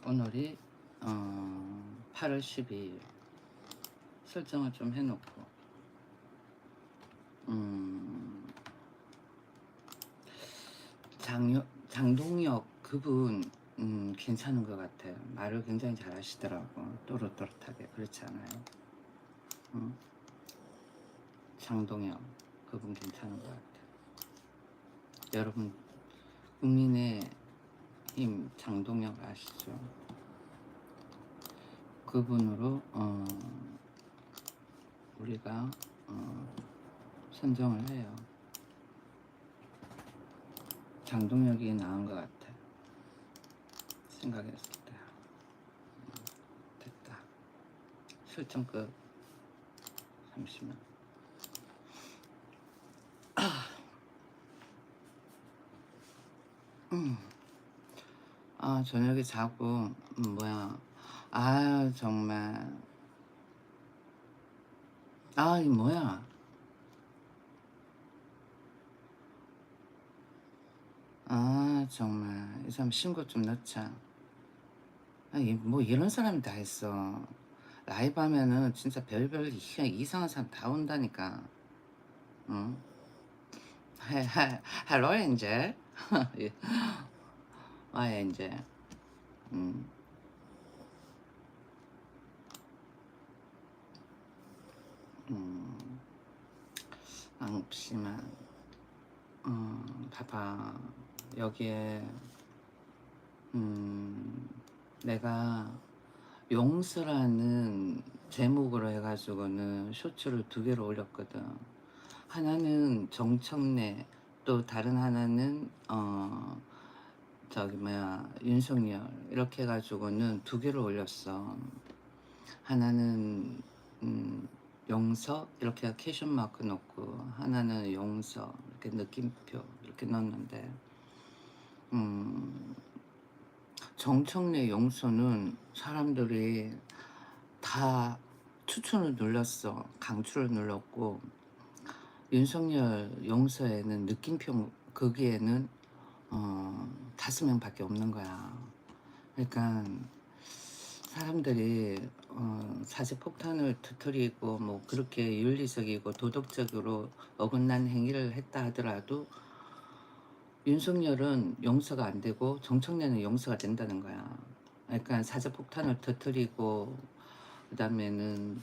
오늘이 8월 12일 설정을 좀 해놓고 장동혁 그분 괜찮은 것 같아요. 말을 굉장히 잘하시더라고. 또렷또렷하게. 그렇지 않아요? 장동혁 그분 괜찮은 것 같아요. 여러분 국민의힘 장동혁 아시죠? 그분으로 우리가 선정을 해요. 장동혁이 나은 것 같아. 생각했을 때. 됐다. 설정 끝. 잠시만. 저녁에 자고 뭐야. 정말. 이 뭐야. 정말 이 사람 신고 좀 넣자. 뭐 이런 사람이 다 있어. 라이브 하면은 진짜 별별 이상한 사람 다 온다니까. 응? 헬로 엔젤. 엔젤. 없지만 봐봐. 여기에 내가 용서라는 제목으로 해가지고는 쇼츠를 2개를 올렸거든. 하나는 정청래, 또 다른 하나는 윤석열, 이렇게 해가지고는 2개를 올렸어. 하나는 용서 이렇게 캐션 마크 넣고, 하나는 용서 이렇게 느낌표 이렇게 넣었는데 정청래 용서는 사람들이 다 추천을 눌렀어. 강추를 눌렀고, 윤석열 용서에는 느낌표 거기에는 5명밖에 없는 거야. 그러니까 사람들이 사제폭탄을 터뜨리고 뭐 그렇게 윤리적이고 도덕적으로 어긋난 행위를 했다 하더라도 윤석열은 용서가 안 되고 정청래는 용서가 된다는 거야. 그러니까 사제폭탄을 터뜨리고 그다음에는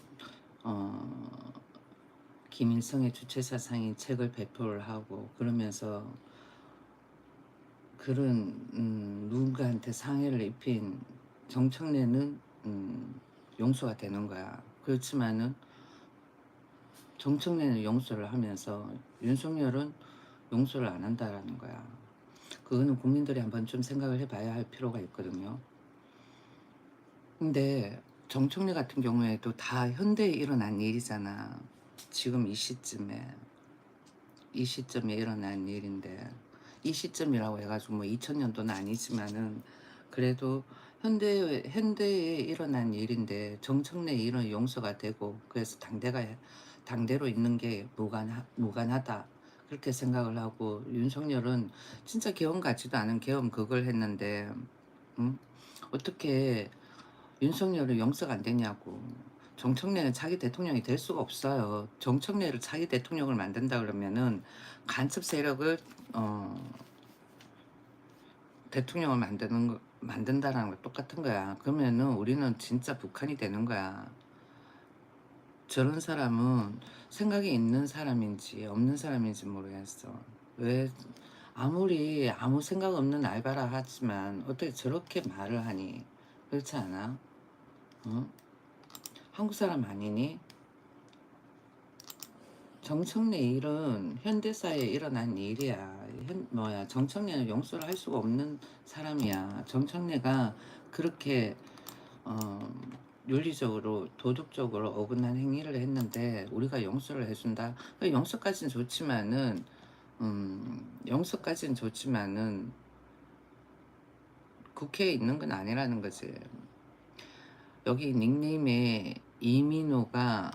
김일성의 주체사상인 책을 배포를 하고 그러면서 그런 누군가한테 상해를 입힌 정청래는 용서가 되는 거야. 그렇지만은 정청래는 용서를 하면서 윤석열은 용서를 안 한다라는 거야. 그거는 국민들이 한번 좀 생각을 해봐야 할 필요가 있거든요. 근데 정청래 같은 경우에도 다 현대에 일어난 일이잖아. 지금 이 시점에 일어난 일인데, 이 시점이라고 해가지고 뭐 2000년도는 아니지만은 그래도 현대에 일어난 일인데 정청래 이런 용서가 되고, 그래서 당대로 있는 게 무관하다 그렇게 생각을 하고, 윤석열은 진짜 계엄 같지도 않은 계엄 그걸 했는데 어떻게 윤석열은 용서가 안 되냐고. 정청래는 차기 대통령이 될 수가 없어요. 정청래를 차기 대통령을 만든다 그러면은 간첩 세력을 대통령을 만든다라는 거 똑같은 거야. 그러면은 우리는 진짜 북한이 되는 거야. 저런 사람은 생각이 있는 사람인지 없는 사람인지 모르겠어. 왜 아무리 아무 생각 없는 알바라 하지만 어떻게 저렇게 말을 하니? 그렇지 않아? 응? 한국 사람 아니니? 정청래 일은 현대사에 일어난 일이야. 정청래는 용서를 할 수가 없는 사람이야. 정청래가 그렇게 윤리적으로 도덕적으로 어긋난 행위를 했는데 우리가 용서를 해준다. 용서까지는 좋지만은 국회에 있는 건 아니라는 거지. 여기 닉네임에 이민호가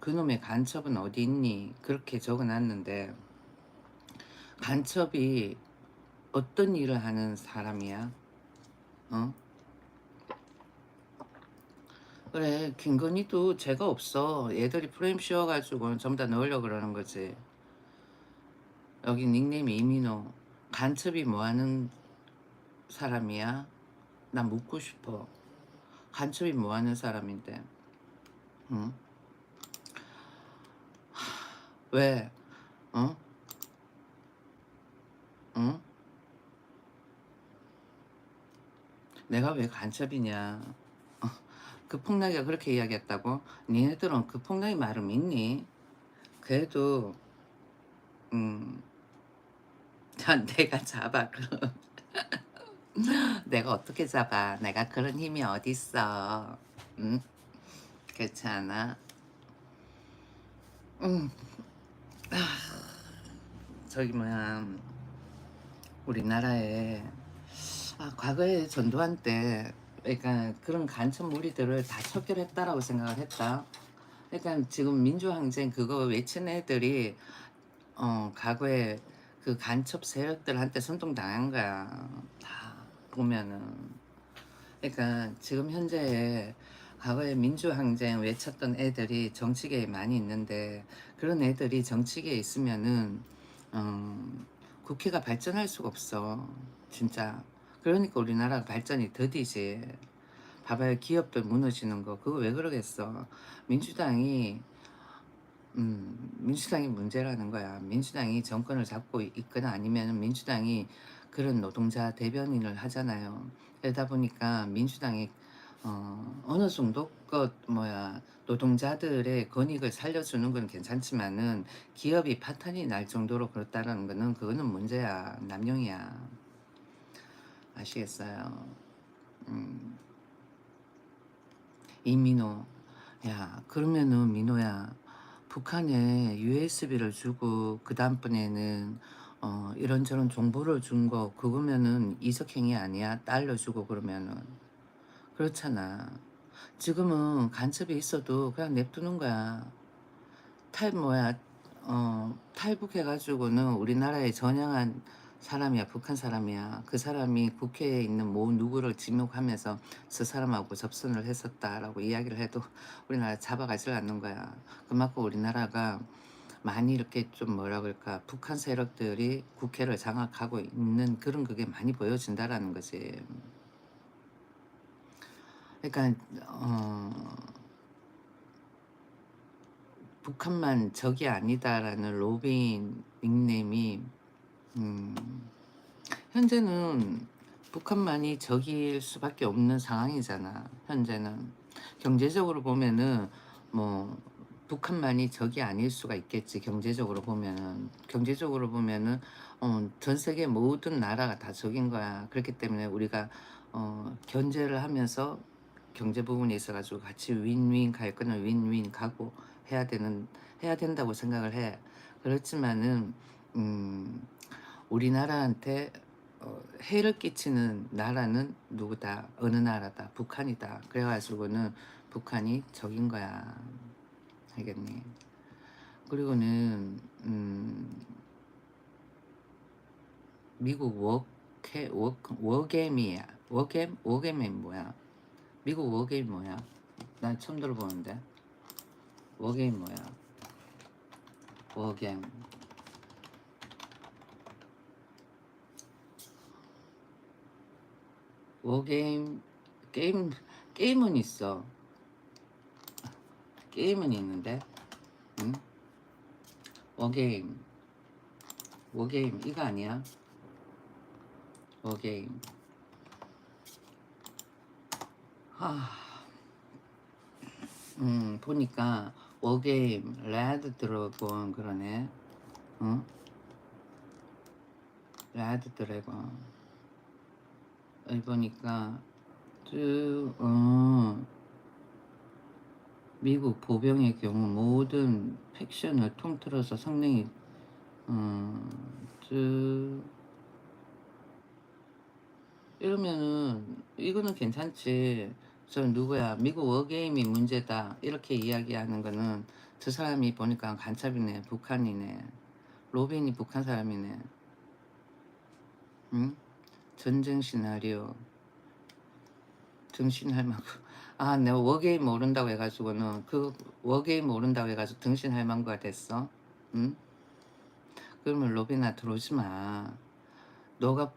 그놈의 간첩은 어디 있니? 그렇게 적어놨는데, 간첩이 어떤 일을 하는 사람이야? 그래, 김건희도 죄가 없어. 얘들이 프레임 씌워가지고 전부 다 넣으려고 그러는 거지. 여기 닉네임이 이민호. 간첩이 뭐하는 사람이야? 나 묻고 싶어. 간첩이 뭐하는 사람인데? 응? 왜? 어? 응? 내가 왜 간첩이냐? 그 폭락이가 그렇게 이야기했다고? 니네들은 그 폭락이 말을 믿니? 그래도 음, 내가 잡아. 그럼 내가 어떻게 잡아? 내가 그런 힘이 어딨어? 응? 그렇지 않아? 응. 저기 뭐야, 우리나라에 과거에 전두환 때 그러니까 그런 간첩 무리들을 다 척결했다라고 생각을 했다. 그러니까 지금 민주항쟁 그거 외친 애들이 과거에 그 간첩 세력들한테 선동당한 거야. 다 보면은. 그러니까 지금 현재에 과거에 민주항쟁 외쳤던 애들이 정치계에 많이 있는데 그런 애들이 정치계에 있으면은 어, 국회가 발전할 수가 없어. 진짜. 그러니까 우리나라가 발전이 더디지. 봐봐요. 기업들 무너지는 거. 그거 왜 그러겠어. 민주당이 민주당이 문제라는 거야. 민주당이 정권을 잡고 있거나 아니면 민주당이 그런 노동자 대변인을 하잖아요. 그러다 보니까 민주당이 어느 정도 노동자들의 권익을 살려주는 건 괜찮지만은 기업이 파탄이 날 정도로 그렇다라는 거는 그거는 문제야. 남용이야. 아시겠어요? 음, 이민호. 야, 그러면은 민호야, 북한에 USB를 주고 그 다음번에는 이런저런 정보를 준 거 그거면은 이석행위 아니야? 달러 주고 그러면은. 그렇잖아. 지금은 간첩이 있어도 그냥 냅두는 거야. 탈북해가지고는 우리나라에 전향한 사람이야. 북한 사람이야. 그 사람이 국회에 있는 모 누구를 지목하면서 저 사람하고 접선을 했었다라고 이야기를 해도 우리나라 잡아가질 않는 거야. 그만큼 우리나라가 많이 이렇게 좀 뭐라 그럴까, 북한 세력들이 국회를 장악하고 있는 그런 그게 많이 보여진다라는 거지. 그러니까 북한만 적이 아니다라는 로빈 닉네임이 음, 현재는 북한만이 적일 수밖에 없는 상황이잖아. 현재는 경제적으로 보면은 뭐 북한만이 적이 아닐 수가 있겠지. 경제적으로 보면은 전 세계 모든 나라가 다 적인 거야. 그렇기 때문에 우리가 견제를 하면서 경제 부분에 있어가지고 같이 윈윈 갈 거는 윈윈 가고 해야 된다고 생각을 해. 그렇지만은 음, 우리나라한테 해를 끼치는 나라는 누구다? 어느 나라다? 북한이다. 그래가지고는 북한이 적인 거야. 알겠니? 그리고는 미국 워게임이야. 워게임이 뭐야? 미국 워게임 뭐야? 난 처음 들어보는데. 워게임 뭐야? 워게임. 워게임 게임 게임은 있어. 게임은 있는데. 응? 워게임. 워게임 이거 아니야? 워게임. 보니까 워게임 레드 드래곤 그러네. 응? 레드 드래곤. 여기 보니까 미국 보병의 경우 모든 팩션을 통틀어서 성능이 쭉 이러면은 이거는 괜찮지. 저 누구야? 미국 워게임이 문제다. 이렇게 이야기하는 거는 저 사람이 보니까 간첩이네. 북한이네. 로빈이 북한 사람이네. 응? 전쟁 시나리오. 등신할 만큼 내가 워게임 모른다고 해 가지고는 워게임 모른다고 해 가지고 등신할 만구가 됐어? 응? 그러면 로비나 들어오지 마. 너가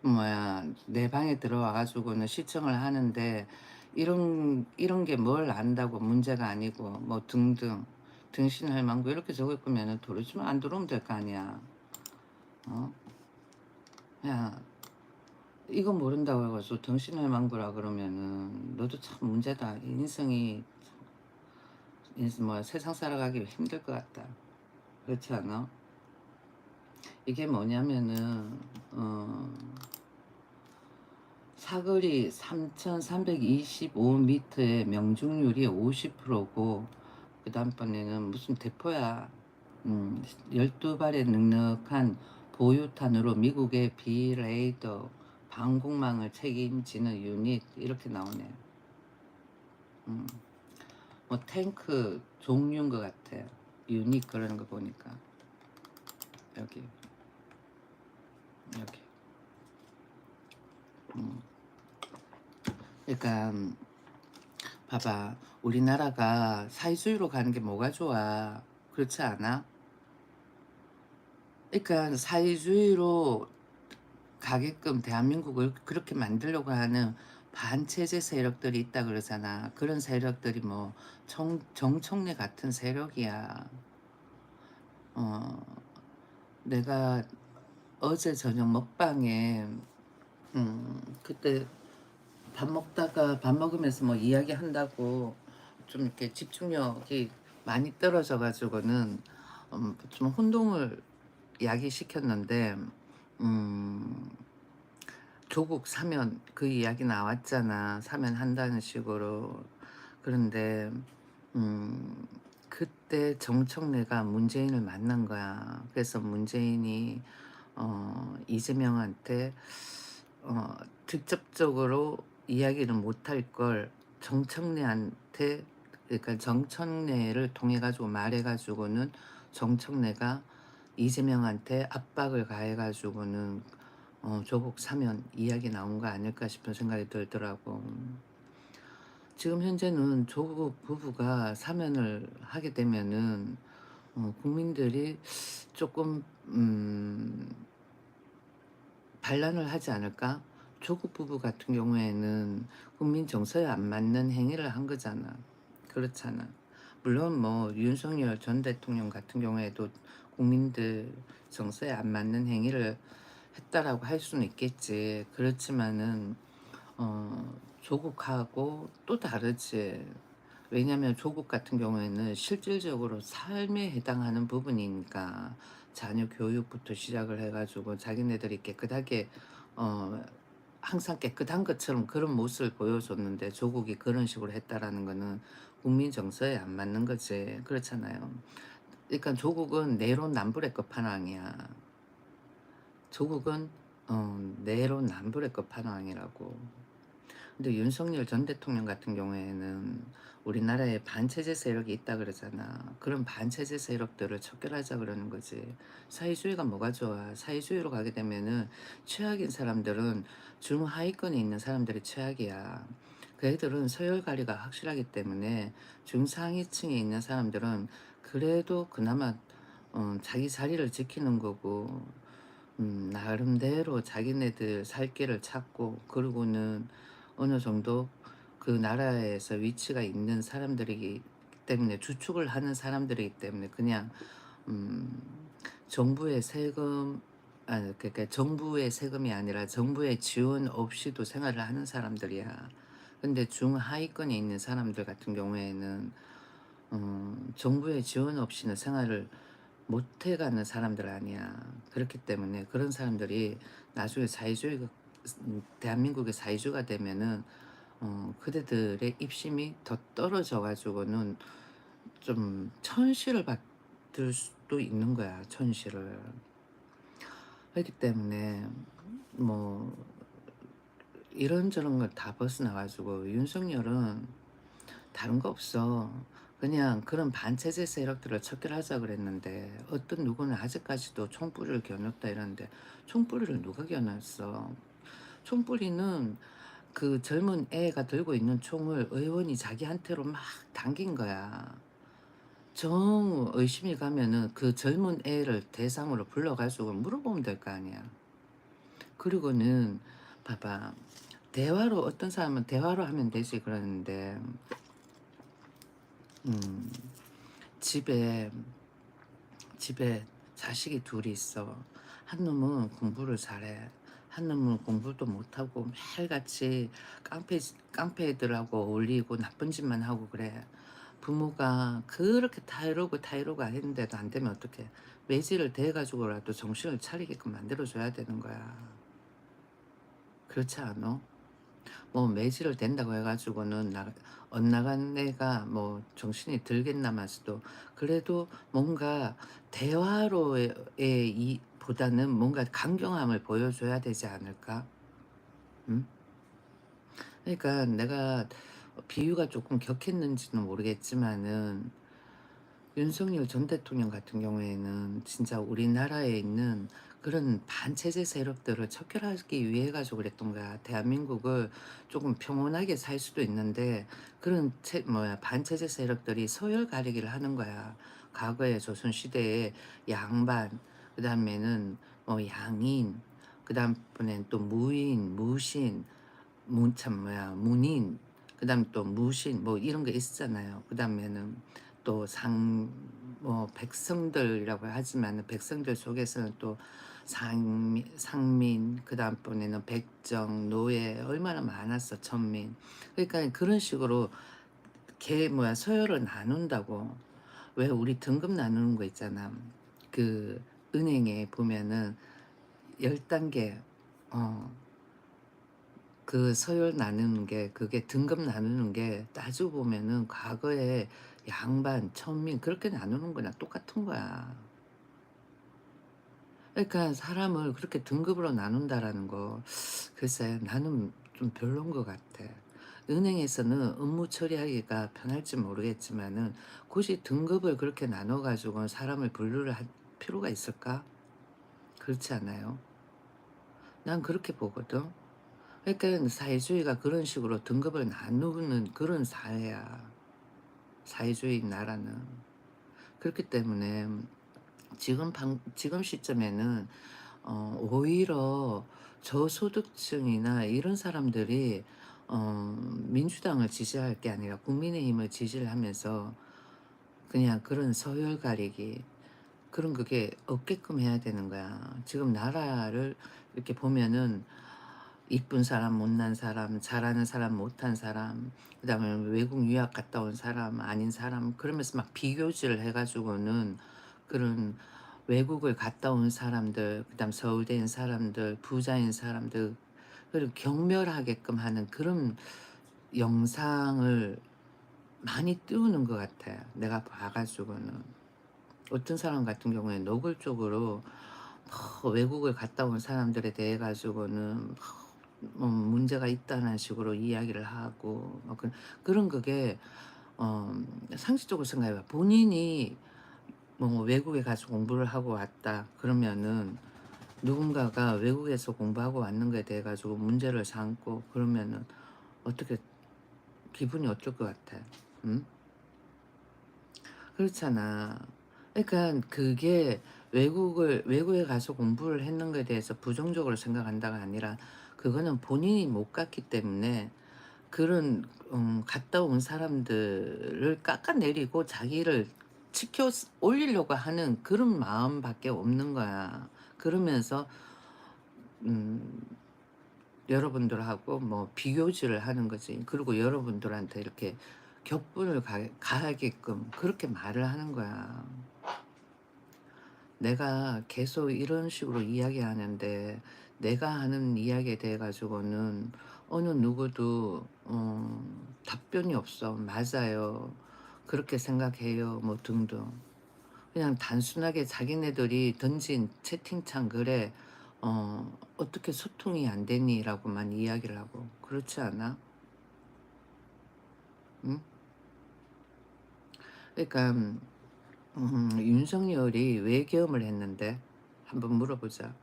내 방에 들어와 가지고는 시청을 하는데 이런 게 뭘 안다고 문제가 아니고 뭐 등등 등신할 만구 이렇게 적을 거면은 들어오지 마. 안 들어오면 될 거 아니야. 어? 야, 이거 모른다고 해 가지고 등신할 만구라 그러면은 너도 참 문제다. 인성이 세상 살아가기 힘들 것 같다. 그렇지 않아? 이게 뭐냐면은 사거리 3,325m의 명중률이 50%고 그 다음번에는 무슨 대포야. 12발의 넉넉한 보유탄으로 미국의 비레이더 방공망을 책임지는 유닛 이렇게 나오네. 음, 뭐 탱크 종류인 것 같아. 유닛 그러는 거 보니까 여기 여기. 그러니까 봐봐. 우리나라가 사회주의로 가는 게 뭐가 좋아? 그렇지 않아? 그러니까 사회주의로 가게끔 대한민국을 그렇게 만들려고 하는 반체제 세력들이 있다 그러잖아. 그런 세력들이 뭐 정청래 같은 세력이야. 어, 내가 어제 저녁 먹방에 그때 밥 먹으면서 뭐 이야기한다고 좀 이렇게 집중력이 많이 떨어져 가지고는 좀 혼동을 야기시켰는데 음 조국 사면 그 이야기 나왔잖아. 사면한다는 식으로. 그런데 음 그때 정청래가 문재인을 만난 거야. 그래서 문재인이 이재명한테 어 직접적으로 이야기를 못할 걸 정청래한테, 그러니까 정청래를 통해 가지고 말해 가지고는 정청래가 이재명한테 압박을 가해 가지고는 조국 사면 이야기 나온 거 아닐까 싶은 생각이 들더라고. 지금 현재는 조국 부부가 사면을 하게 되면은 국민들이 조금 반란을 하지 않을까? 조국 부부 같은 경우에는 국민 정서에 안 맞는 행위를 한 거잖아. 그렇잖아. 물론 뭐 윤석열 전 대통령 같은 경우에도 국민들 정서에 안 맞는 행위를 했다라고 할 수는 있겠지. 그렇지만은 조국하고 또 다르지. 왜냐면 조국 같은 경우에는 실질적으로 삶에 해당하는 부분이니까 자녀 교육부터 시작을 해 가지고 자기네들이 깨끗하게 어 항상 깨끗한 것처럼 그런 모습을 보여줬는데 조국이 그런 식으로 했다라는 거는 국민 정서에 안 맞는 거지. 그렇잖아요. 그러니까 조국은 내로남불의 끝판왕이야. 조국은 내로남불의 끝판왕이라고. 근데 윤석열 전 대통령 같은 경우에는 우리나라에 반체제 세력이 있다 그러잖아. 그런 반체제 세력들을 척결하자 그러는 거지. 사회주의가 뭐가 좋아? 사회주의로 가게 되면은 최악인 사람들은 중하위권에 있는 사람들이 최악이야. 그 애들은 서열 관리가 확실하기 때문에 중상위층에 있는 사람들은 그래도 그나마 자기 자리를 지키는 거고 나름대로 자기네들 살 길을 찾고 그러고는 어느 정도 그 나라에서 위치가 있는 사람들이기 때문에 주축을 하는 사람들이기 때문에 그냥 음 정부의 세금 그러니까 정부의 세금이 아니라 정부의 지원 없이도 생활을 하는 사람들이야. 근데 중하위권에 있는 사람들 같은 경우에는 정부의 지원 없이는 생활을 못 해가는 사람들 아니야. 그렇기 때문에 그런 사람들이 나중에 대한민국의 사회주의가 되면은 그대들의 입심이 더 떨어져 가지고는 좀 천시를 받을 수도 있는 거야, 천시를. 그렇기 때문에 뭐 이런저런 걸 다 벗어나 가지고 윤석열은 다른 거 없어. 그냥 그런 반체제 세력들을 척결하자 그랬는데 어떤 누구는 아직까지도 총뿌리를 겨눴다 이러는데 총뿌리를 누가 겨눴어? 총뿌리는 그 젊은 애가 들고 있는 총을 의원이 자기한테로 막 당긴 거야. 정 의심이 가면은 그 젊은 애를 대상으로 불러 가지고 물어보면 될 거 아니야. 그리고는 봐봐. 대화로 어떤 사람은 대화로 하면 되지 그러는데 음 집에 집에 자식이 둘이 있어. 한 놈은 공부를 잘해. 한 놈은 공부도 못하고 매일같이 깡패들하고 어울리고 나쁜 짓만 하고 그래. 부모가 그렇게 다 이러고 다 이러고 했는데도 안 되면 어떡해. 매질을 대 가지고라도 정신을 차리게끔 만들어 줘야 되는 거야. 그렇지 않아? 뭐 매질을 된다고 해 가지고는 엇나간 애가 뭐 정신이 들겠나마서도 그래도 뭔가 대화로의 이 보다는 뭔가 강경함을 보여줘야 되지 않을까? 음? 그러니까 내가 비유가 조금 격했는지는 모르겠지만은 윤석열 전 대통령 같은 경우에는 진짜 우리나라에 있는 그런 반체제 세력들을 척결하기 위해 가지고 그랬던 거야. 대한민국을 조금 평온하게 살 수도 있는데 그런 반체제 세력들이 서열 가리기를 하는 거야. 과거에 조선시대에 양반, 그다음에는 양인, 그다음번엔 또 무인, 무신, 문인, 그다음에 또 무신 뭐 이런 거 있었잖아요. 그다음에는 또 백성들이라고 하지만은 백성들 속에서는 또 상민, 그다음번에는 백정, 노예 얼마나 많았어, 천민. 그러니까 그런 식으로 서열을 나눈다고. 왜 우리 등급 나누는 거 있잖아. 그 은행에 보면은 10단계 어 그 서열 나누는 게 그게 등급 나누는 게 따지고 보면은 과거에 양반, 천민 그렇게 나누는 거랑 똑같은 거야. 그러니까 사람을 그렇게 등급으로 나눈다라는 거 글쎄 나는 좀 별론 것 같아. 은행에서는 업무 처리하기가 편할지 모르겠지만은 굳이 등급을 그렇게 나눠 가지고 사람을 분류를 할 필요가 있을까? 그렇지 않아요? 난 그렇게 보거든. 그러니까 사회주의가 그런 식으로 등급을 나누는 그런 사회야. 사회주의 나라는. 그렇기 때문에 지금 시점에는 오히려 저소득층이나 이런 사람들이 민주당을 지지할 게 아니라 국민의힘을 지지를 하면서 그냥 그런 서열 가리기 그런 그게 없게끔 해야 되는 거야. 지금 나라를 이렇게 보면은 이쁜 사람, 못난 사람, 잘하는 사람, 못한 사람, 그다음에 외국 유학 갔다 온 사람, 아닌 사람 그러면서 막 비교질을 해 가지고는 그런 외국을 갔다 온 사람들, 그다음 서울대인 사람들, 부자인 사람들 그리고 경멸하게끔 하는 그런 영상을 많이 띄우는 것 같아, 내가 봐 가지고는. 어떤 사람 같은 경우에 노골적으로 외국을 갔다 온 사람들에 대해 가지고는 문제가 있다는 식으로 이야기를 하고 그런 그게 어 상식적으로 생각해 봐. 본인이 뭐 외국에 가서 공부를 하고 왔다 그러면은 누군가가 외국에서 공부하고 왔는 거에 대해 가지고 문제를 삼고 그러면은 어떻게 기분이 어떨 것 같아? 응? 그렇잖아. 그러니까 그게 외국에 가서 공부를 했는 거에 대해서 부정적으로 생각한다가 아니라 그거는 본인이 못 갔기 때문에 그런 갔다 온 사람들을 깎아내리고 자기를 치켜 올리려고 하는 그런 마음밖에 없는 거야. 그러면서 음 여러분들하고 뭐 비교질을 하는 거지. 그리고 여러분들한테 이렇게 격분을 가하게끔 그렇게 말을 하는 거야. 내가 계속 이런 식으로 이야기하는데 내가 하는 이야기에 대해 가지고는 어느 누구도 답변이 없어. "맞아요. 그렇게 생각해요." 뭐 등등. 그냥 단순하게 자기네들이 던진 채팅창 글에 "어떻게 소통이 안 되니?"라고만 이야기를 하고. 그렇지 않아? 응? 그러니까 윤석열이 왜 계엄을 했는데? 한번 물어보자.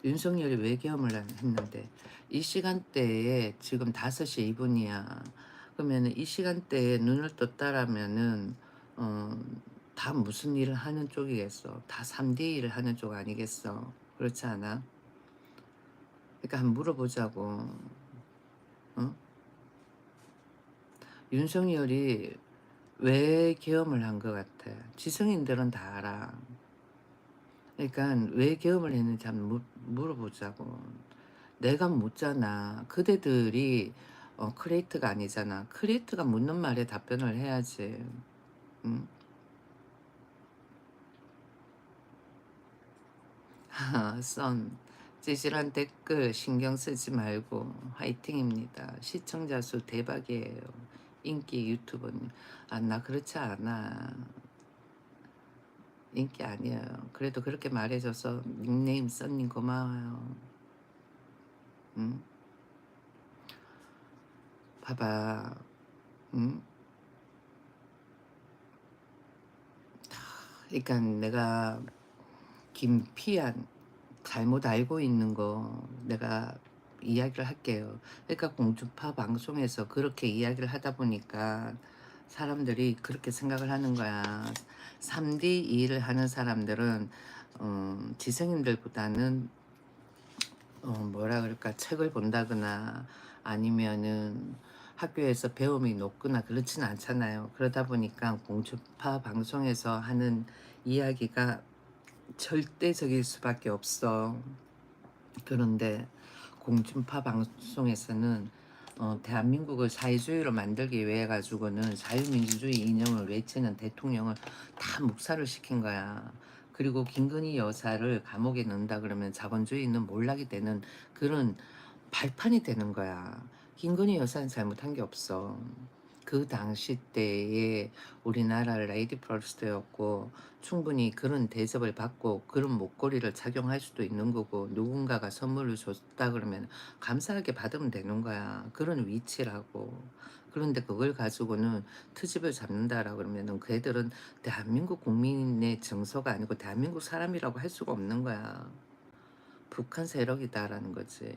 윤석열이 왜 계엄을 했는데 이 시간대에 지금 5시 2분이야. 그러면은 이 시간대에 눈을 떴다라면은 어 다 무슨 일을 하는 쪽이겠어. 다 3D 일을 하는 쪽 아니겠어. 그렇지 않아? 그러니까 한번 물어보자고. 어? 윤석열이 왜 계엄을 한 것 같아? 지성인들은 다 알아. 그러니까 왜 계엄을 했는지 한번 물어보자고. 내가 묻잖아. 그대들이 크리에이터가 아니잖아. 크리에이터가 묻는 말에 답변을 해야지. 응? 썬 찌질한 댓글 신경 쓰지 말고 화이팅입니다. 시청자 수 대박이에요. 인기 유튜버님. 아, 나 그렇지 않아. 인기 아니에요. 그래도 그렇게 말해줘서 닉네임 썬님 고마워요. 응? 봐봐. 응? 그러니까 내가 김피한 잘못 알고 있는 거 내가 이야기를 할게요. 그러니까 공주파 방송에서 그렇게 이야기를 하다 보니까 사람들이 그렇게 생각을 하는 거야. 3D 일을 하는 사람들은 지성인들보다는 뭐라 그럴까 책을 본다거나 아니면은 학교에서 배움이 높거나 그렇진 않잖아요. 그러다 보니까 공주파 방송에서 하는 이야기가 절대적일 수밖에 없어. 그런데 공중파 방송에서는 대한민국을 사회주의로 만들기 위해 가지고는 자유민주주의 이념을 외치는 대통령을 다 묵살을 시킨 거야. 그리고 김건희 여사를 감옥에 넣는다 그러면 자본주의는 몰락이 되는 그런 발판이 되는 거야. 김건희 여사는 잘못한 게 없어. 그 당시 때에 우리나라 레이디 퍼스트였고 충분히 그런 대접을 받고 그런 목걸이를 착용할 수도 있는 거고 누군가가 선물을 줬다 그러면 감사하게 받으면 되는 거야. 그런 위치라고. 그런데 그걸 가지고는 트집을 잡는다라 그러면은 그 애들은 대한민국 국민의 정서가 아니고 대한민국 사람이라고 할 수가 없는 거야. 북한 세력이다라는 거지.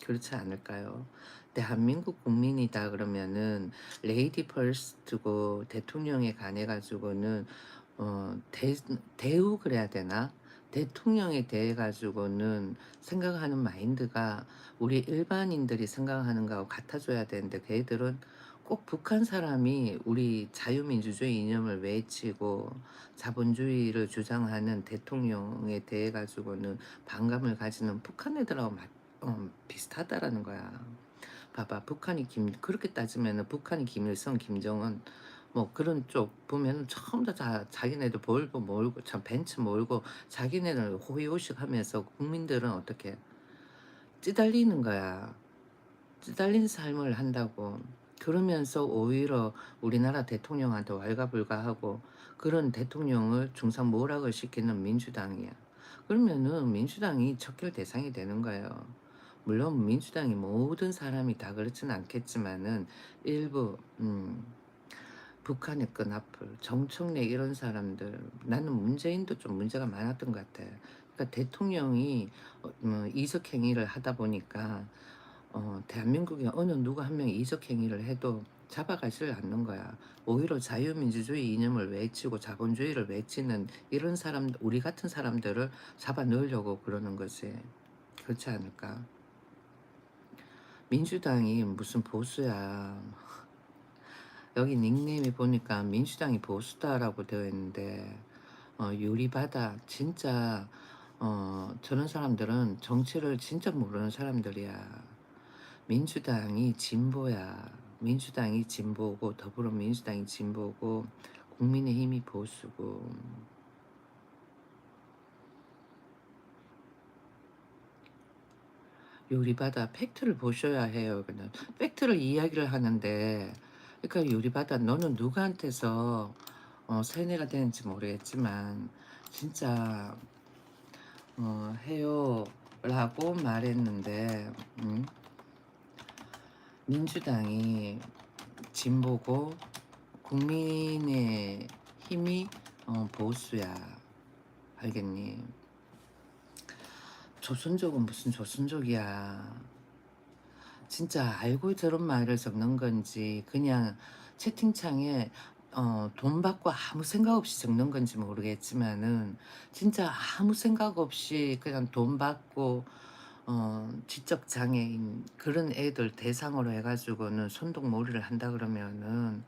그렇지 않을까요? 대한민국 국민이다 그러면은 레이디 퍼스트고 대통령에 관해 가지고는 대우 그래야 되나? 대통령에 대해 가지고는 생각하는 마인드가 우리 일반인들이 생각하는 거하고 같아져야 되는데 걔들은 꼭 북한 사람이 우리 자유민주주의 이념을 외치고 자본주의를 주장하는 대통령에 대해 가지고는 반감을 가지는 북한 애들하고 비슷하다라는 거야. 봐봐, 그렇게 따지면은 북한이 김일성, 김정은, 뭐 그런 쪽 보면은 전부 다 자기네들 볼고 몰고, 참 벤츠 몰고, 자기네들 호의호식 하면서 국민들은 어떻게 찌달리는 거야. 찌달린 삶을 한다고. 그러면서 오히려 우리나라 대통령한테 왈가불가하고 그런 대통령을 중상 모락을 시키는 민주당이야. 그러면은 민주당이 척결 대상이 되는 거예요. 물론 민주당이 모든 사람이 다 그렇지는 않겠지만은 일부 북한의 끈앞을 정청래 이런 사람들 나는 문재인도 좀 문제가 많았던 것 같아. 그러니까 대통령이 이적 행위를 하다 보니까 대한민국에 어느 누구 한 명이 이적 행위를 해도 잡아가지를 않는 거야. 오히려 자유민주주의 이념을 외치고 자본주의를 외치는 이런 사람, 우리 같은 사람들을 잡아 넣으려고 그러는 거지. 그렇지 않을까? 민주당이 무슨 보수야. 여기 닉네임이 보니까 민주당이 보수다라고 되어 있는데 유리바다 진짜 저런 사람들은 정치를 진짜 모르는 사람들이야. 민주당이 진보야. 민주당이 진보고 더불어민주당이 진보고 국민의힘이 보수고 유리바다 팩트를 보셔야 해요. 그냥 팩트를 이야기를 하는데 그러니까 유리바다 너는 누구한테서 세뇌가 되는지 모르겠지만 진짜 해요라고 말했는데 민주당이 진보고 국민의 힘이 보수야. 알겠니? 조선족은 무슨 조선족이야. 진짜 알고 저런 말을 적는 건지 그냥 채팅창에 돈 받고 아무 생각 없이 적는 건지 모르겠지만은 진짜 아무 생각 없이 그냥 돈 받고 지적 장애인 그런 애들 대상으로 해 가지고는 손동몰이를 한다 그러면은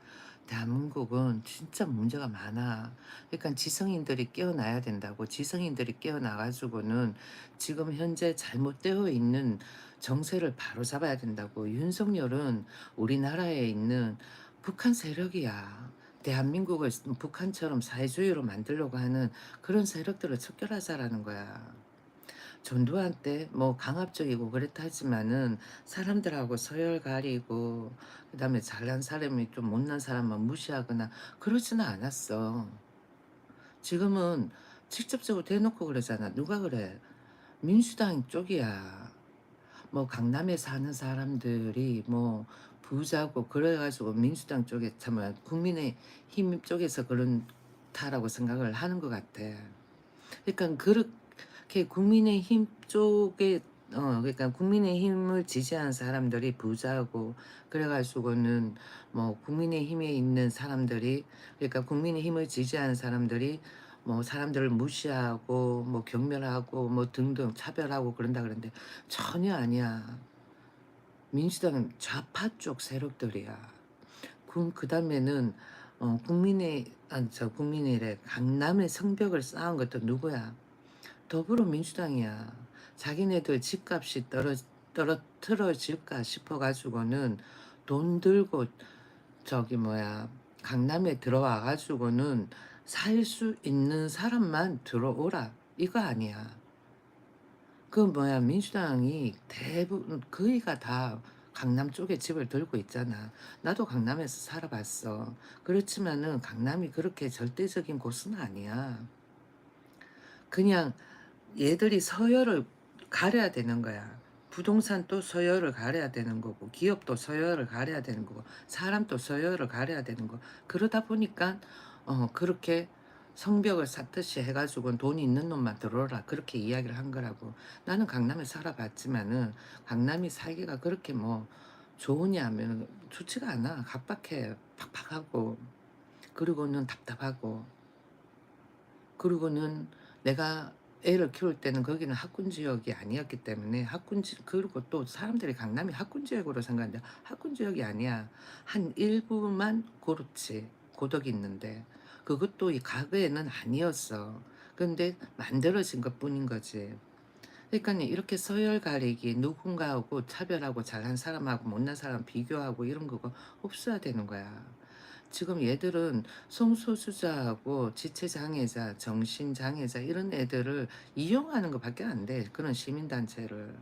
대한민국은 진짜 문제가 많아. 그러니까 지성인들이 깨어나야 된다고. 지성인들이 깨어나 가지고는 지금 현재 잘못되어 있는 정세를 바로잡아야 된다고. 윤석열은 우리나라에 있는 북한 세력이야. 대한민국을 북한처럼 사회주의로 만들려고 하는 그런 세력들을 척결하자라는 거야. 전두환 때 뭐 강압적이고 그랬다 하지만은 사람들하고 서열 가리고 그다음에 잘난 사람이 좀 못난 사람만 무시하거나 그러지는 않았어. 지금은 직접적으로 대놓고 그러잖아. 누가 그래? 민주당 쪽이야. 뭐 강남에 사는 사람들이 뭐 부자고 그래 가지고 민주당 쪽에 참 국민의힘 쪽에서 그렇다라고 생각을 하는 것 같아. 그러니까 그렇게 국민의힘 쪽에 그러니까 국민의힘을 지지하는 사람들이 부자고 그래 가지고는 뭐 국민의힘에 있는 사람들이 그러니까 국민의힘을 지지하는 사람들이 뭐 사람들을 무시하고 뭐 경멸하고 뭐 등등 차별하고 그런다 그러는데 전혀 아니야. 민주당은 좌파 쪽 세력들이야. 그다음에는 국민의래 강남의 성벽을 쌓은 것도 누구야? 더불어민주당이야. 자기네들 집값이 떨어뜨려질까 싶어 가지고는 돈 들고 저기 뭐야 강남에 들어와 가지고는 살 수 있는 사람만 들어오라. 이거 아니야. 그 뭐야 민주당이 대부분 거의가 다 강남 쪽에 집을 들고 있잖아. 나도 강남에서 살아봤어. 그렇지만은 강남이 그렇게 절대적인 곳은 아니야. 그냥 얘들이 서열을 가려야 되는 거야. 부동산도 서열을 가려야 되는 거고 기업도 서열을 가려야 되는 거고 사람도 서열을 가려야 되는 거. 그러다 보니까 그렇게 성벽을 쌓듯이 해 가지고는 "돈이 있는 놈만 들어오라." 그렇게 이야기를 한 거라고. 나는 강남에 살아봤지만은 강남이 살기가 그렇게 뭐 좋으냐 하면은 좋지가 않아. 각박해. 팍팍하고 그리고는 답답하고 그리고는 내가 애를 키울 때는 거기는 학군 지역이 아니었기 때문에 그리고 또 사람들이 강남이 학군 지역으로 생각하는데 학군 지역이 아니야. 한 일부만 고렇지. 고덕이 있는데 그것도 이 과거에는 아니었어. 근데 만들어진 것뿐인 거지. 그러니까는 이렇게 서열 가리기 누군가하고 차별하고 잘난 사람하고 못난 사람 비교하고 이런 거가 없어야 되는 거야. 지금 얘들은 성소수자하고 지체장애자, 정신장애자 이런 애들을 이용하는 것밖에 안 돼. 그런 시민단체를.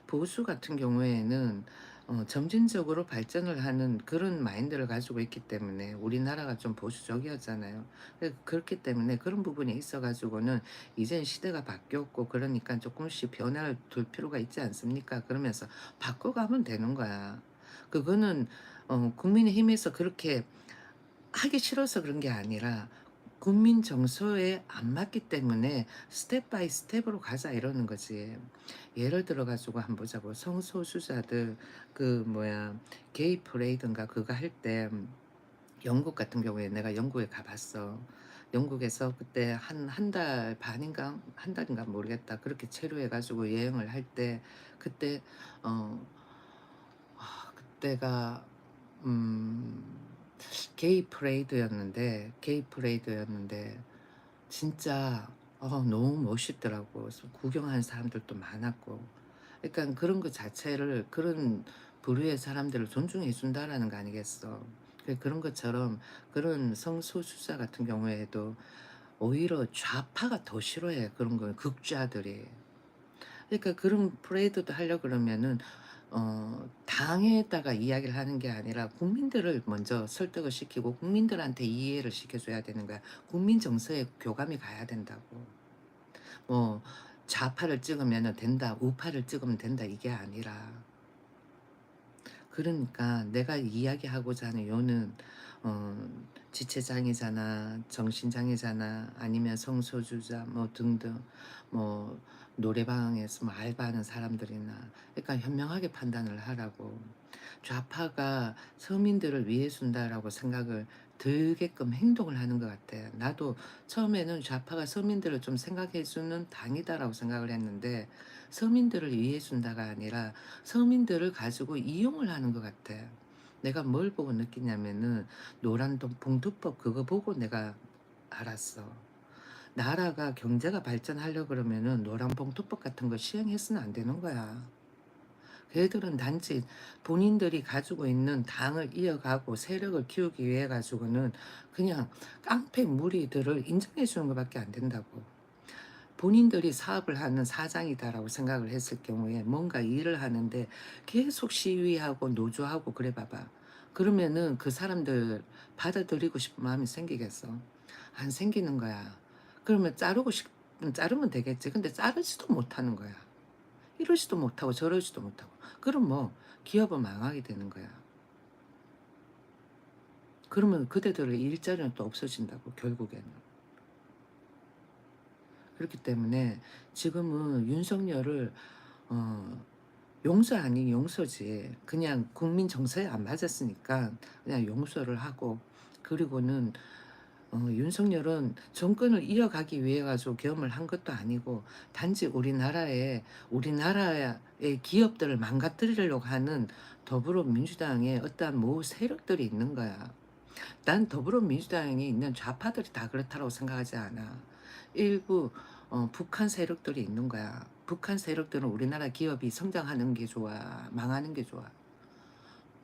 보수 같은 경우에는 점진적으로 발전을 하는 그런 마인드를 가지고 있기 때문에 우리나라가 좀 보수적이었잖아요. 그렇기 때문에 그런 부분이 있어 가지고는 이젠 시대가 바뀌었고 그러니까 조금씩 변화를 둘 필요가 있지 않습니까? 그러면서 바꿔가면 되는 거야. 그거는 국민의힘에서 그렇게 하기 싫어서 그런 게 아니라 국민 정서에 안 맞기 때문에 스텝 바이 스텝으로 가자 이러는 거지. 예를 들어 가지고 한번 보자고. 성소수자들 그 뭐야 게이 프레이드인가 그거 할 때 영국 같은 경우에 내가 영국에 가 봤어. 영국에서 그때 한 달 반인가 한 달인가 모르겠다. 그렇게 체류해 가지고 여행을 할 때 그때 어 그때가 음 게이 프레이드였는데 진짜 너무 멋있더라고. 그래서 구경하는 사람들도 많았고. 그러니까 그런 것 자체를 그런 부류의 사람들을 존중해 준다라는 거 아니겠어. 그런 것처럼 그런 성소수자 같은 경우에도 오히려 좌파가 더 싫어해. 그런 걸 극좌들이. 그러니까 그런 프레이드도 하려 그러면은 당에다가 이야기를 하는 게 아니라 국민들을 먼저 설득을 시키고 국민들한테 이해를 시켜 줘야 되는 거야. 국민 정서에 교감이 가야 된다고. 뭐 좌파를 찍으면은 된다, 우파를 찍으면 된다 이게 아니라. 그러니까 내가 이야기하고자 하는 요는 어 지체장애자나 정신장애자나 아니면 성소수자 뭐 등등 뭐 노래방에서 뭐 알바하는 사람들이나 그러니까 현명하게 판단을 하라고. 좌파가 서민들을 위해 준다라고 생각을 들게끔 행동을 하는 것 같아. 나도 처음에는 좌파가 서민들을 좀 생각해 주는 당이다라고 생각을 했는데 서민들을 위해 준다가 아니라 서민들을 가지고 이용을 하는 것 같아. 내가 뭘 보고 느끼냐면은 노란 봉투법 그거 보고 내가 알았어. 나라가 경제가 발전하려 그러면은 노란 봉투법 같은 거 시행해서는 안 되는 거야. 걔들은 단지 본인들이 가지고 있는 당을 이어가고 세력을 키우기 위해 가지고는 그냥 깡패 무리들을 인정해 주는 것밖에 안 된다고. 본인들이 사업을 하는 사장이다라고 생각을 했을 경우에 뭔가 일을 하는데 계속 시위하고 노조하고 그래 봐봐. 그러면은 그 사람들 받아들이고 싶은 마음이 생기겠어? 안 생기는 거야. 그러면 자르고 싶으면 자르면 되겠지. 근데 자르지도 못하는 거야. 이러지도 못하고 저러지도 못하고. 그럼 뭐 기업은 망하게 되는 거야. 그러면 그대들의 일자리는 또 없어진다고 결국에는. 그렇기 때문에 지금은 윤석열을 어 용서 아닌 용서지. 그냥 국민 정서에 안 맞았으니까 그냥 용서를 하고 그리고는 윤석열은 정권을 이어가기 위해 가지고 계엄을 한 것도 아니고 단지 우리나라의 기업들을 망가뜨리려고 하는 더불어민주당의 어떠한 모hu 세력들이 있는 거야. 난 더불어민주당에 있는 좌파들이 다 그렇다고 생각하지 않아. 일부 북한 세력들이 있는 거야. 북한 세력들은 우리나라 기업이 성장하는 게 좋아, 망하는 게 좋아.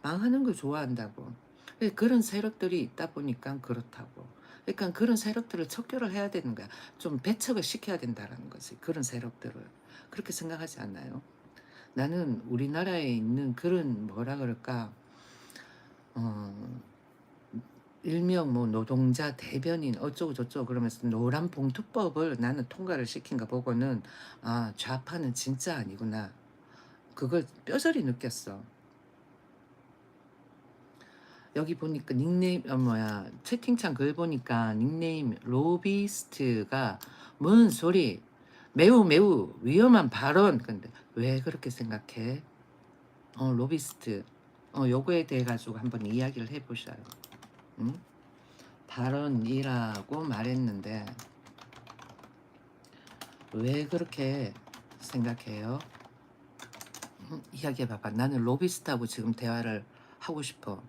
망하는 걸 좋아한다고. 그런 세력들이 있다 보니까 그렇다고. 그러니까 그런 세력들을 척결을 해야 되는 거야. 좀 배척을 시켜야 된다라는 거지. 그런 세력들을. 그렇게 생각하지 않나요? 나는 우리나라에 있는 그런 뭐라 그럴까 어 일명 뭐 노동자 대변인 어쩌고 저쩌고 그러면서 노란 봉투법을 나는 통과를 시킨 거 보고는 '아 좌파는 진짜 아니구나.' 그걸 뼈저리 느꼈어. 여기 보니까 닉네임 뭐야 채팅창 글 보니까 닉네임 로비스트가 "뭔 소리. 매우 매우 위험한 발언." 근데 왜 그렇게 생각해? 로비스트. 요거에 대해 가지고 한번 이야기를 해 보셔요. 응? 발언이라고 말했는데 왜 그렇게 생각해요? 이야기해 봐봐. 나는 로비스트하고 지금 대화를 하고 싶어.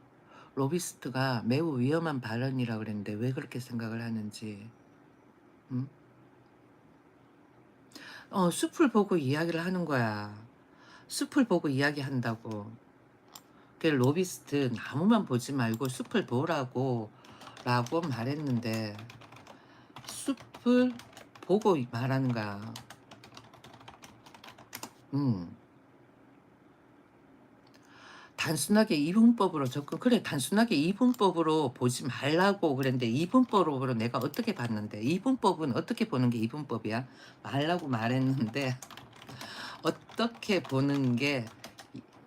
로비스트가 매우 위험한 발언이라 그랬는데 왜 그렇게 생각을 하는지. 응? 숲을 보고 이야기를 하는 거야. 숲을 보고 이야기한다고. 그 로비스트 나무만 보지 말고 숲을 보라고 라고 말했는데 숲을 보고 말하는 거야. 음. 단순하게 이분법으로 접근 그래 단순하게 이분법으로 보지 말라고 그랬는데 이분법으로 내가 어떻게 봤는데 이분법은 어떻게 보는 게 이분법이야? 말라고 말했는데 어떻게 보는 게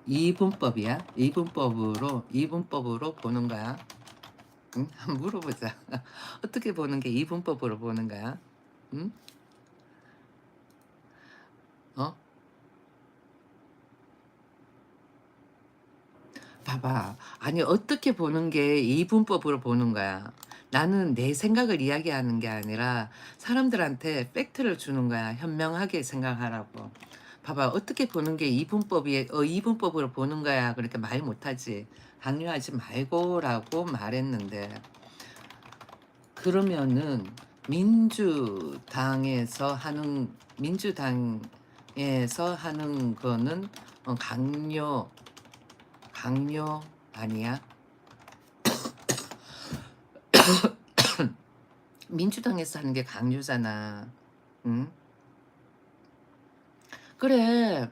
이분법이야? 이분법으로 보는 거야? 응? 한번 물어보자. 어떻게 보는 게 이분법으로 보는 거야? 응? 어? 봐봐. 아니 어떻게 보는 게 이분법으로 보는 거야. 나는 내 생각을 이야기하는 게 아니라 사람들한테 팩트를 주는 거야. 현명하게 생각하라고. 봐봐. 어떻게 보는 게 이분법으로 보는 거야. 그렇게 말 못하지. 강요하지 말고라고 말했는데 그러면은 민주당에서 하는 거는 강요 아니야? 민주당에서 하는 게 강요잖아. 응? 그래.